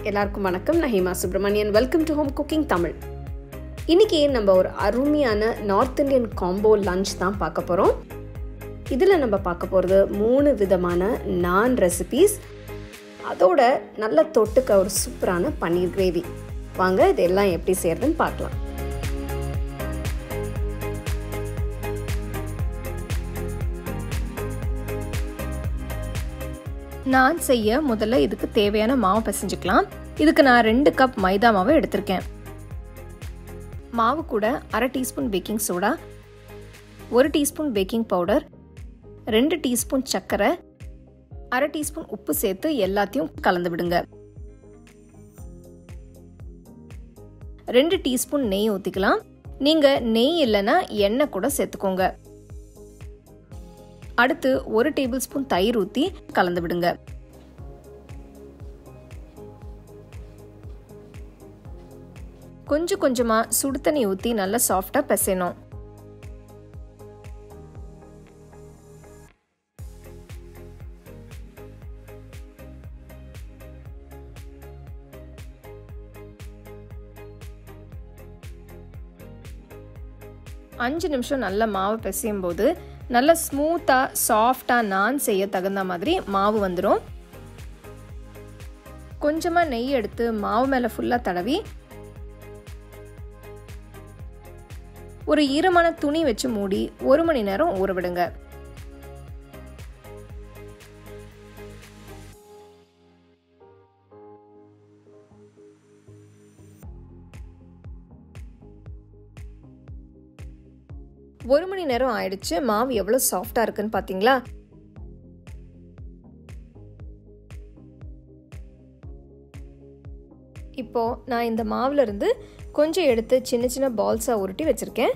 எல்லாருக்கும் வணக்கம். நான் Hema Subramanian. Welcome to home cooking Tamil. இன்னைக்கு நம்ம ஒரு அருமையான நார்த் இந்தியன் காம்போ லஞ்ச் தான் பார்க்க போகிறோம். இதில் நம்ம பார்க்க போகிறது 3 விதமான நான் ரெசிபீஸ், அதோட நல்ல தொட்டுக்க ஒரு சூப்பரான பன்னீர் கிரேவி. வாங்க இதெல்லாம் எப்படி செய்யறதுன்னு பார்க்கலாம். நான் செய்ய முதல்ல இதுக்கு தேவையான மாவு பிசைஞ்சுக்கலாம். இதுக்கு நான் 2 கப் மைதா மாவு எடுத்திருக்கேன். மாவு கூட 1/2 teaspoon baking soda, 1 teaspoon baking powder, 2 teaspoon சர்க்கரை, 1/2 டீஸ்பூன் உப்பு சேர்த்து எல்லாத்தையும் கலந்து விடுங்க. 2 டீஸ்பூன் நெய் ஊற்றிக்கலாம். நீங்கள் நெய் இல்லைன்னா எண்ணெய் கூட சேர்த்துக்கோங்க. அடுத்து 1 டேபிள் ஸ்பூன் தயிர் ஊற்றி கலந்து விடுங்க. கொஞ்சம் கொஞ்சமா சுடு தண்ணி ஊற்றி நல்லா சாஃப்டா பிசையணும். அஞ்சு நிமிஷம் நல்லா மாவு பிசையும் போது நல்ல ஸ்மூத்தா சாஃப்டா நான் செய்ய தகுந்த மாதிரி மாவு வந்துடும். கொஞ்சமா நெய் எடுத்து மாவு மேல ஃபுல்லா தடவி ஒரு ஈரமான துணி வச்சு மூடி 1 மணி நேரம் ஊற விடுங்க. ஒரு மணி நேரம் ஆயிடுச்சு. மாவு எவ்வளவு சாஃப்டா இருக்குன்னு பாத்தீங்களா? இப்போ நான் இந்த மாவுல இருந்து கொஞ்சம் எடுத்து சின்ன சின்ன பால்ஸா உருட்டி வச்சிருக்கேன்.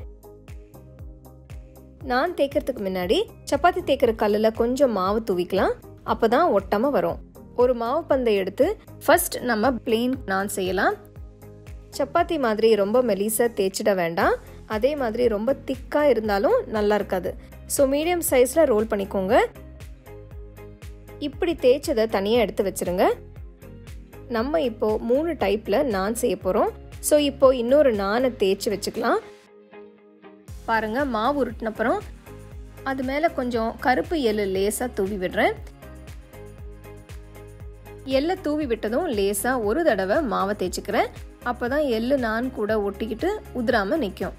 நான் தேய்க்கிறதுக்கு முன்னாடி சப்பாத்தி தேய்க்கிற கல்லுல கொஞ்சம் மாவு தூவிக்கலாம். அப்பதான் ஒட்டாம வரும். ஒரு மாவு பந்தை எடுத்து ஃபர்ஸ்ட் நம்ம பிளெயின் நான் செய்யலாம். சப்பாத்தி மாதிரி ரொம்ப மெலிசா தேய்ச்சிட வேண்டாம். அதே மாதிரி ரொம்ப திக்கா இருந்தாலும் நல்லா இருக்காது. ஸோ மீடியம் சைஸ்ல ரோல் பண்ணிக்கோங்க. இப்படி தேய்ச்சதை தனியா எடுத்து வச்சிருங்க. நம்ம இப்போ 3 டைப்ல நான் செய்ய போறோம். ஸோ இப்போ இன்னொரு நானை தேய்ச்சி வச்சுக்கலாம். பாருங்க, மாவு உருட்டினப்புறம் அது மேல கொஞ்சம் கருப்பு எள்ளு லேசா தூவி விடுறேன். எள்ளை தூவி விட்டதும் லேசா ஒரு தடவை மாவை தேய்ச்சிக்கிறேன். அப்பதான் எள்ளு நான் கூட ஒட்டிக்கிட்டு உதிராம நிற்கும்.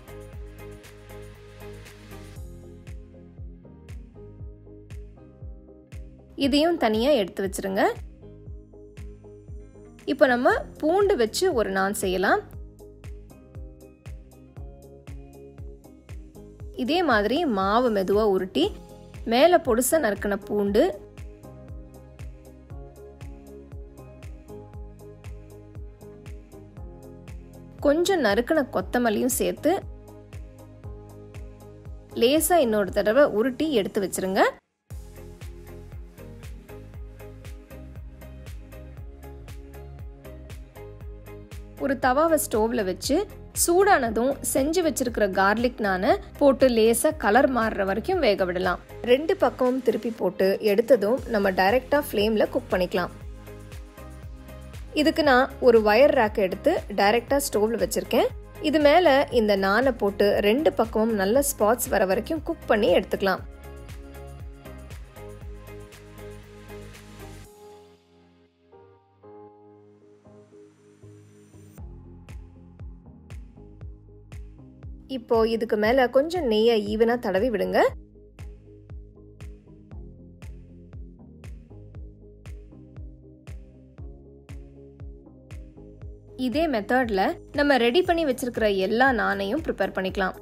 இதையும் தனியா எடுத்து வச்சிருங்க. இப்போ நம்ம பூண்டு வச்சு ஒரு நான் செய்யலாம். இதே மாதிரி மாவு மெதுவா உருட்டி மேல பொடுசா நறுக்கின பூண்டு, கொஞ்சம் நறுக்கின கொத்தமல்லியும் சேர்த்து லேசா இன்னொரு தடவை உருட்டி எடுத்து வச்சிருங்க. ஒரு தவாவை ஸ்டோவ்ல வச்சு சூடானதும் செஞ்சு வச்சிருக்கிற கார்லிக் நானை போட்டு லேசா கலர் மாறுற வரைக்கும் வேக விடலாம். 2 பக்கமும் திருப்பி போட்டு எடுத்ததும் நம்ம டைரக்டா ஃப்ளேம்ல குக் பண்ணிக்கலாம். இதுக்கு நான் ஒரு வயர் ரேக் எடுத்து டைரக்டா ஸ்டோவ்ல வச்சிருக்கேன். இது மேல இந்த நானை போட்டு 2 பக்கமும் நல்ல ஸ்பாட்ஸ் வர வரைக்கும் குக் பண்ணி எடுத்துக்கலாம். இப்போ இதுக்கு மேல கொஞ்சம் நெய்யை ஈவனா தடவி விடுங்க. இதே மெத்தட்ல நம்ம ரெடி பண்ணி வச்சிருக்கிற எல்லா நானையும் ப்ரிப்பேர் பண்ணிக்கலாம்.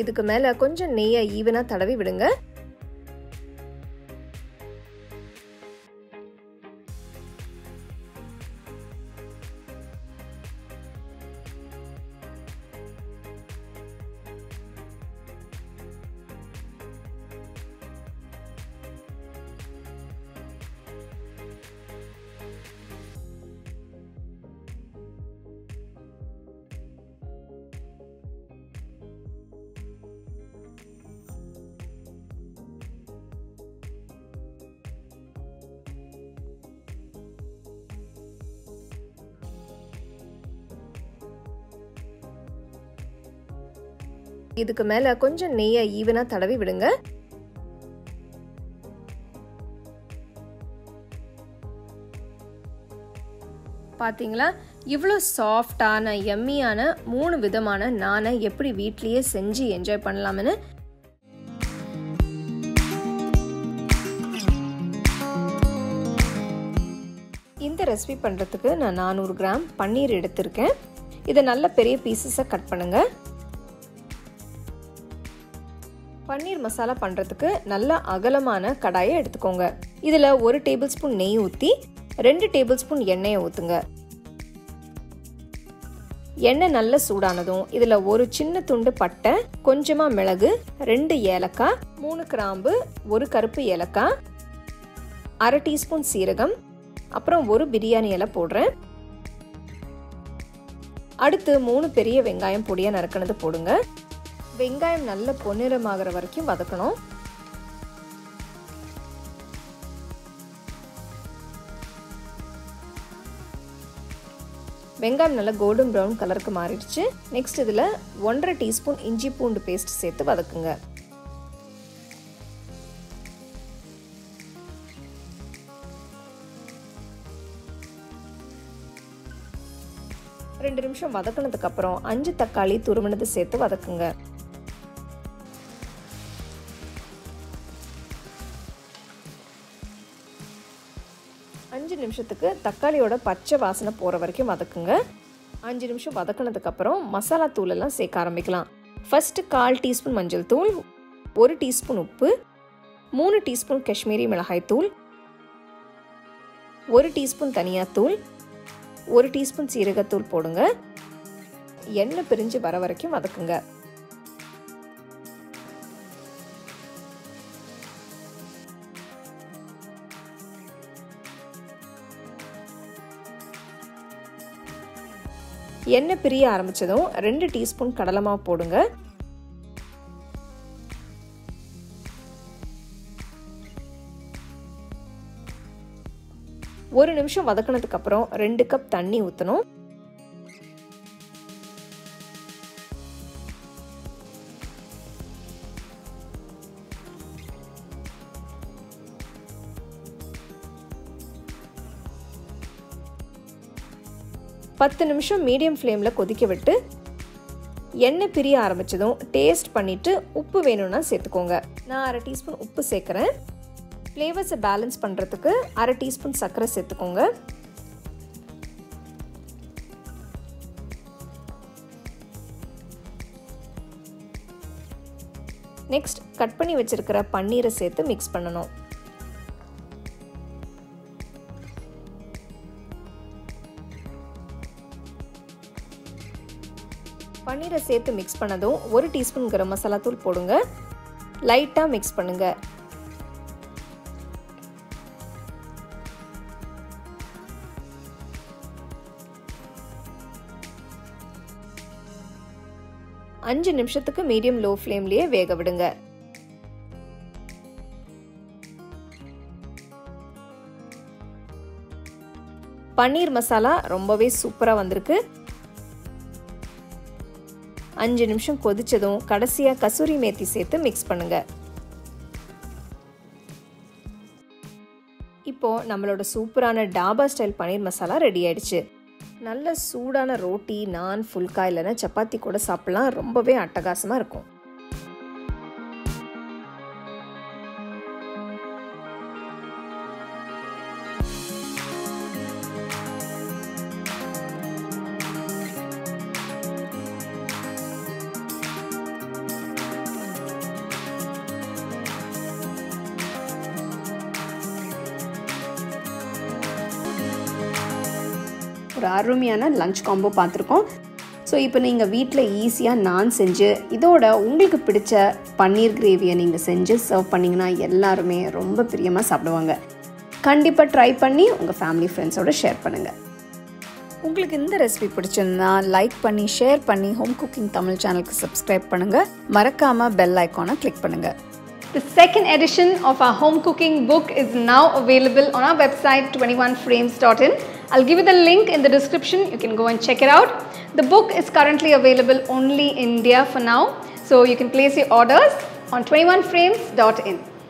இதுக்கு மேல கொஞ்சம் நெய்யை ஈவனா தடவி விடுங்க. இதுக்கு மேலே கொஞ்சம் நெய்யை ஈவனாக தடவி விடுங்க. பார்த்தீங்களா, இவ்வளோ சாஃப்டான யம்மியான 3 விதமான நானை எப்படி வீட்லேயே செஞ்சு என்ஜாய் பண்ணலாம்னு. இந்த ரெசிபி பண்ணுறதுக்கு நான் 400 கிராம் பன்னீர் எடுத்திருக்கேன். இதை நல்ல பெரிய பீசஸாக கட் பண்ணுங்க. பன்னீர் மசாலா பண்ணுறதுக்கு நல்ல அகலமான கடாயை எடுத்துக்கோங்க. இதில் 1 டேபிள் ஸ்பூன் நெய் ஊற்றி 2 டேபிள் ஸ்பூன் எண்ணெயை ஊற்றுங்க. எண்ணெய் நல்ல சூடானதும் இதில் ஒரு சின்ன துண்டு பட்டை, கொஞ்சமாக மிளகு, 2 ஏலக்காய், 3 கிராம்பு, 1 கருப்பு ஏலக்காய், 1/2 டீஸ்பூன் சீரகம், அப்புறம் 1 பிரியாணி இலை போடுறேன். அடுத்து 3 பெரிய வெங்காயம் பொடியாக நறுக்கினது போடுங்க. வெங்காயம் நல்ல பொன்னிறமாகிற வரைக்கும் வதக்கணும். வெங்காயம் நல்லா கோல்டன் ப்ரௌன் கலருக்கு மாறிடுச்சு. நெக்ஸ்ட் இதில் 1/2 டீஸ்பூன் இஞ்சி பூண்டு பேஸ்ட் சேர்த்து வதக்குங்க. ரெண்டு நிமிஷம் வதக்கினதுக்கு அப்புறம் 5 தக்காளி துருவினது சேர்த்து வதக்குங்க. நிமிஷத்துக்கு தக்காளியோட பச்சை வாசனை போகிற வரைக்கும் வதக்குங்க. 5 நிமிஷம் வதக்கினதுக்கப்புறம் மசாலா தூளெல்லாம் சேர்க்க ஆரம்பிக்கலாம். ஃபஸ்ட்டு 1/4 டீஸ்பூன் மஞ்சள் தூள், 1 டீஸ்பூன் உப்பு, 3 டீஸ்பூன் காஷ்மீரி மிளகாய் தூள், 1 டீஸ்பூன் தனியாத்தூள், 1 டீஸ்பூன் சீரகத்தூள் போடுங்க. எண்ணெய் பிரிஞ்சு வர வரைக்கும் வதக்குங்க. எண்ணெய் பிரிய ஆரம்பிச்சதும் 2 டீஸ்பூன் கடலை மாவு போடுங்க. ஒரு நிமிஷம் வதக்கினதுக்கு அப்புறம் 2 கப் தண்ணி ஊற்றணும். பத்து நிமிஷம் மீடியம் ஃப்ளேமில் கொதிக்க விட்டு எண்ணெய் பிரிய ஆரம்பித்ததும் டேஸ்ட் பண்ணிவிட்டு உப்பு வேணும்னா சேர்த்துக்கோங்க. நான் 1/2 டீஸ்பூன் உப்பு சேர்க்குறேன். ஃப்ளேவர்ஸை பேலன்ஸ் பண்ணுறதுக்கு 1/2 டீஸ்பூன் சர்க்கரை சேர்த்துக்கோங்க. நெக்ஸ்ட் கட் பண்ணி வச்சிருக்கிற பன்னீரை சேர்த்து மிக்ஸ் பண்ணணும். பன்னீரை சேர்த்து மிக்ஸ் பண்ணதும் 1 டீஸ்பூன் கரம் மசாலா தூள் போடுங்க. லைட்டாக மிக்ஸ் பண்ணுங்க. அஞ்சு நிமிஷத்துக்கு மீடியம் லோ ஃப்ளேம்லயே வேக விடுங்க. பன்னீர் மசாலா ரொம்பவே சூப்பராக வந்திருக்கு. 5 நிமிஷம் கொதிச்சதும் கடைசியாக கசூரி மேத்தி சேர்த்து மிக்ஸ் பண்ணுங்க. இப்போ நம்மளோட சூப்பரான டாபா ஸ்டைல் பன்னீர் மசாலா ரெடி ஆயிடுச்சு. நல்ல சூடான ரோட்டி, நான், ஃபுல்கா இல்லைன்னா சப்பாத்தி கூட சாப்பிடலாம். ரொம்பவே அட்டகாசமாக இருக்கும். ஒரு அருமையான லஞ்ச் காம்போ பார்த்துருக்கோம். ஸோ இப்போ நீங்கள் வீட்டில் ஈஸியாக நான் செஞ்சு இதோட உங்களுக்கு பிடிச்ச பன்னீர் கிரேவியை நீங்கள் செஞ்சு சர்வ் பண்ணிங்கன்னா எல்லாருமே ரொம்ப பிரியமாக சாப்பிடுவாங்க. கண்டிப்பாக ட்ரை பண்ணி உங்கள் ஃபேமிலி ஃப்ரெண்ட்ஸோடு ஷேர் பண்ணுங்கள். உங்களுக்கு இந்த ரெசிபி பிடிச்சிருந்தா லைக் பண்ணி ஷேர் பண்ணி ஹோம் குக்கிங் தமிழ் சேனலுக்கு சப்ஸ்கிரைப் பண்ணுங்கள். மறக்காமல் பெல் ஐக்கானை கிளிக் பண்ணுங்கள். The second edition of our home cooking book is now available on our website 21frames.in. I'll give you the link in the description. You can go and check it out. The book is currently available only in India for now. So you can place your orders on 21frames.in.